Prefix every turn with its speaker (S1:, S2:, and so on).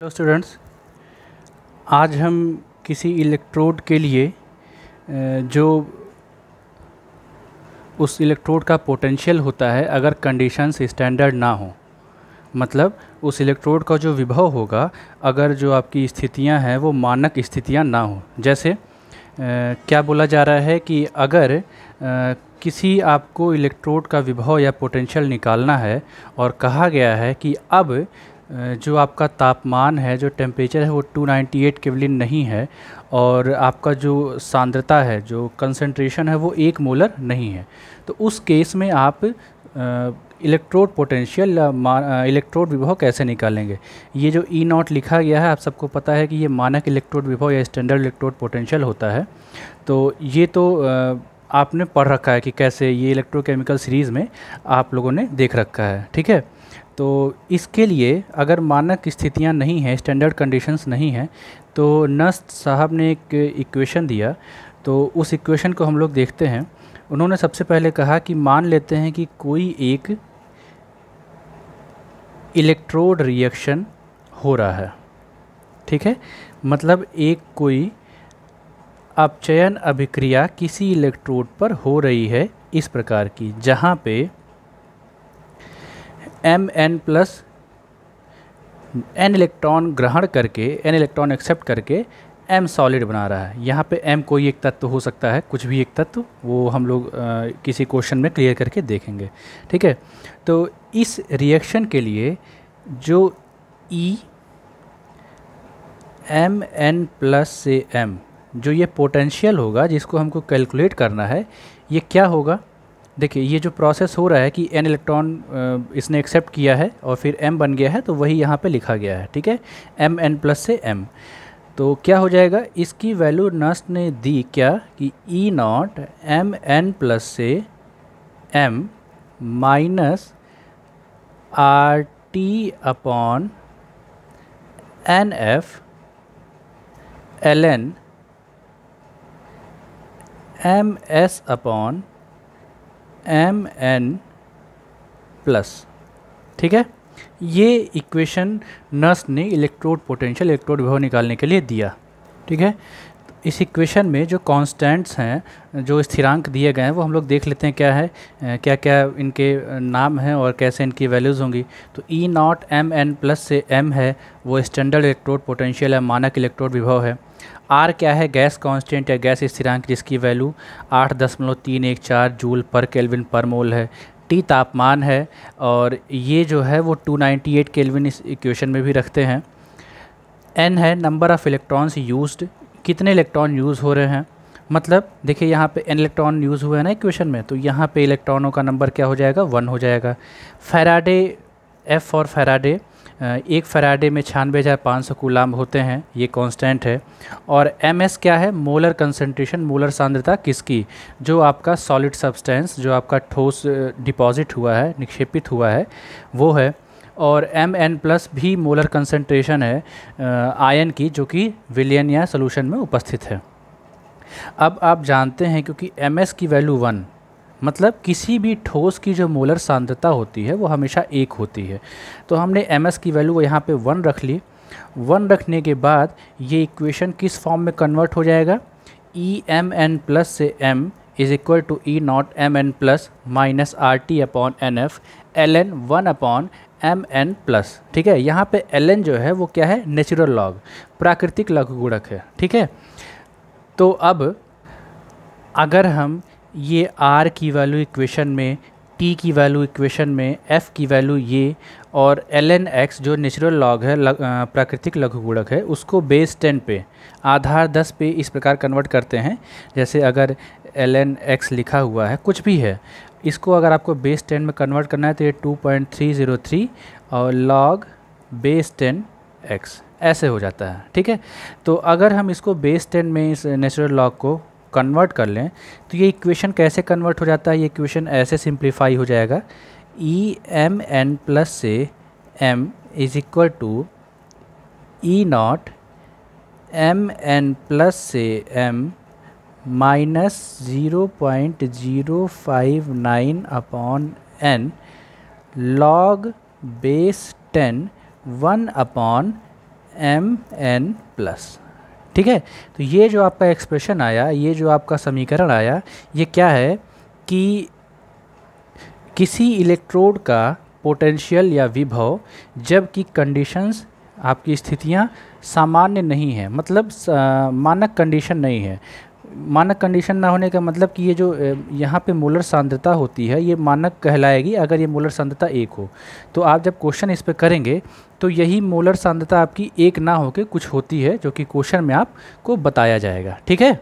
S1: Hello students, आज हम किसी इलेक्ट्रोड के लिए जो उस इलेक्ट्रोड का पोटेंशियल होता है, अगर कंडीशंस स्टैंडर्ड ना हो, मतलब उस इलेक्ट्रोड का जो विभव होगा, अगर जो आपकी स्थितियां हैं वो मानक स्थितियां ना हो। जैसे क्या बोला जा रहा है कि अगर किसी आपको इलेक्ट्रोड का विभव या पोटेंशियल निकालना है और कहा गया है कि अब जो आपका तापमान है, जो टेम्परेचर है वो 298 केल्विन नहीं है और आपका जो सांद्रता है, जो कंसंट्रेशन है वो 1 मोलर नहीं है, तो उस केस में आप इलेक्ट्रोड पोटेंशियल या इलेक्ट्रोड विभव कैसे निकालेंगे। ये जो ई नॉट लिखा गया है, आप सबको पता है कि ये मानक इलेक्ट्रोड विभव या स्टैंडर्ड इलेक्ट्रोड पोटेंशियल होता है। तो ये तो आपने पढ़ रखा है कि कैसे ये इलेक्ट्रोकेमिकल सीरीज़ में आप लोगों ने देख रखा है, ठीक है। तो इसके लिए अगर मानक स्थितियां नहीं हैं, स्टैंडर्ड कंडीशंस नहीं हैं, तो नस्ट साहब ने एक इक्वेशन दिया। तो उस इक्वेशन को हम लोग देखते हैं। उन्होंने सबसे पहले कहा कि मान लेते हैं कि कोई एक इलेक्ट्रोड रिएक्शन हो रहा है, ठीक है। मतलब एक कोई अपचयन अभिक्रिया किसी इलेक्ट्रोड पर हो रही है इस प्रकार की, जहाँ पे Mn प्लस n इलेक्ट्रॉन ग्रहण करके, n इलेक्ट्रॉन एक्सेप्ट करके M सॉलिड बना रहा है। यहाँ पे M कोई एक तत्व हो सकता है, कुछ भी एक तत्व, वो हम लोग किसी क्वेश्चन में क्लियर करके देखेंगे, ठीक है। तो इस रिएक्शन के लिए जो E Mn प्लस से M जो ये पोटेंशियल होगा, जिसको हमको कैलकुलेट करना है, ये क्या होगा। देखिए, ये जो प्रोसेस हो रहा है कि n इलेक्ट्रॉन इसने एक्सेप्ट किया है और फिर m बन गया है, तो वही यहाँ पे लिखा गया है, ठीक है, Mn प्लस से m। तो क्या हो जाएगा, इसकी वैल्यू नस्ट ने दी क्या कि E नॉट Mn प्लस से m minus RT upon NF ln MS upon Mn plus, ठीक है। ये इक्वेशन नस्ट ने इलेक्ट्रोड पोटेंशियल, इलेक्ट्रोड विभव निकालने के लिए दिया, ठीक है। इस इक्वेशन में जो कांस्टेंट्स हैं, जो स्थिरांक दिए गए हैं, वो हम लोग देख लेते हैं क्या है, क्या क्या इनके नाम हैं और कैसे इनकी वैल्यूज़ होंगी। तो E नॉट Mn प्लस से m है, वो स्टैंडर्ड इलेक्ट्रोड पोटेंशियल है, मानक इलेक्ट्रोड विभव है। R क्या है, गैस कांस्टेंट या गैस स्थिरांक, जिसकी वैल्यू 8.314 जूल पर केल्विन पर मोल है। T तापमान है और ये जो है वो 298 केल्विन इस इक्वेशन में भी रखते हैं। N है नंबर ऑफ़ इलेक्ट्रॉन्स यूज्ड, कितने इलेक्ट्रॉन यूज़ हो रहे हैं। मतलब देखिए, यहाँ पे n इलेक्ट्रॉन यूज़ हुआ है ना इक्वेशन में, तो यहाँ पे इलेक्ट्रॉनों का नंबर क्या हो जाएगा, 1 हो जाएगा। फैराडे, F फॉर फैराडे, एक फैराडे में 96,500 कूलाम होते हैं, ये कांस्टेंट है। और ms क्या है, मोलर कंसंट्रेशन, मोलर सांद्रता किसकी, जो आपका सॉलिड सब्सटेंस, जो आपका ठोस डिपॉजिट हुआ है, निक्षेपित हुआ है, वो है। और Mn प्लस भी मोलर कंसंट्रेशन है आयन की, जो कि विलयन या सोल्यूशन में उपस्थित है। अब आप जानते हैं क्योंकि Ms की वैल्यू 1, मतलब किसी भी ठोस की जो मोलर सांद्रता होती है वो हमेशा 1 होती है। तो हमने Ms की वैल्यू यहाँ पे 1 रख ली। 1 रखने के बाद ये इक्वेशन किस फॉर्म में कन्वर्ट हो जाएगा, E Mn प्लस से m is equal to E naught Mn plus minus RT upon NF ln 1 upon Mn plus, ठीक है। यहाँ पे ln जो है वो क्या है, नेचुरल लॉग, प्राकृतिक लघुगुणक है, ठीक है। तो अब अगर हम ये R की वैल्यू इक्वेशन में, T की वैल्यू इक्वेशन में, F की वैल्यू ये, और ln x जो नेचुरल लॉग है, प्राकृतिक लघुगुणक है, उसको बेस 10 पे, आधार 10 पे इस प्रकार कन्वर्ट करते हैं। जैसे अगर ln x लिखा हुआ है, कुछ भी है, इसको अगर आपको बेस 10 में कन्वर्ट करना है तो ये 2.303 और log बेस 10 x ऐसे हो जाता है, ठीक है। तो अगर हम इसको बेस 10 में इस नेचुरल लॉग को कन्वर्ट कर लें तो ये इक्वेशन कैसे कन्वर्ट हो जाता है, ये इक्वेशन ऐसे सिंप्लीफाई हो जाएगा, E Mn प्लस से m is equal to E naught Mn plus से m minus 0.059 upon n log base 10 1 upon mn+। ठीक है, तो ये जो आपका एक्सप्रेशन आया, ये जो आपका समीकरण आया, ये क्या है कि किसी इलेक्ट्रोड का पोटेंशियल या विभव जबकि कंडीशंस, आपकी स्थितियां सामान्य नहीं है, मतलब मानक कंडीशन नहीं है। मानक कंडीशन ना होने का मतलब कि ये जो यहाँ पे मोलर सांद्रता होती है ये मानक कहलाएगी अगर ये मोलर सांद्रता 1 हो। तो आप जब क्वेश्चन इस पे करेंगे तो यही मोलर सांद्रता आपकी 1 ना होके कुछ होती है, जो कि क्वेश्चन में आपको बताया जाएगा। ठीक है।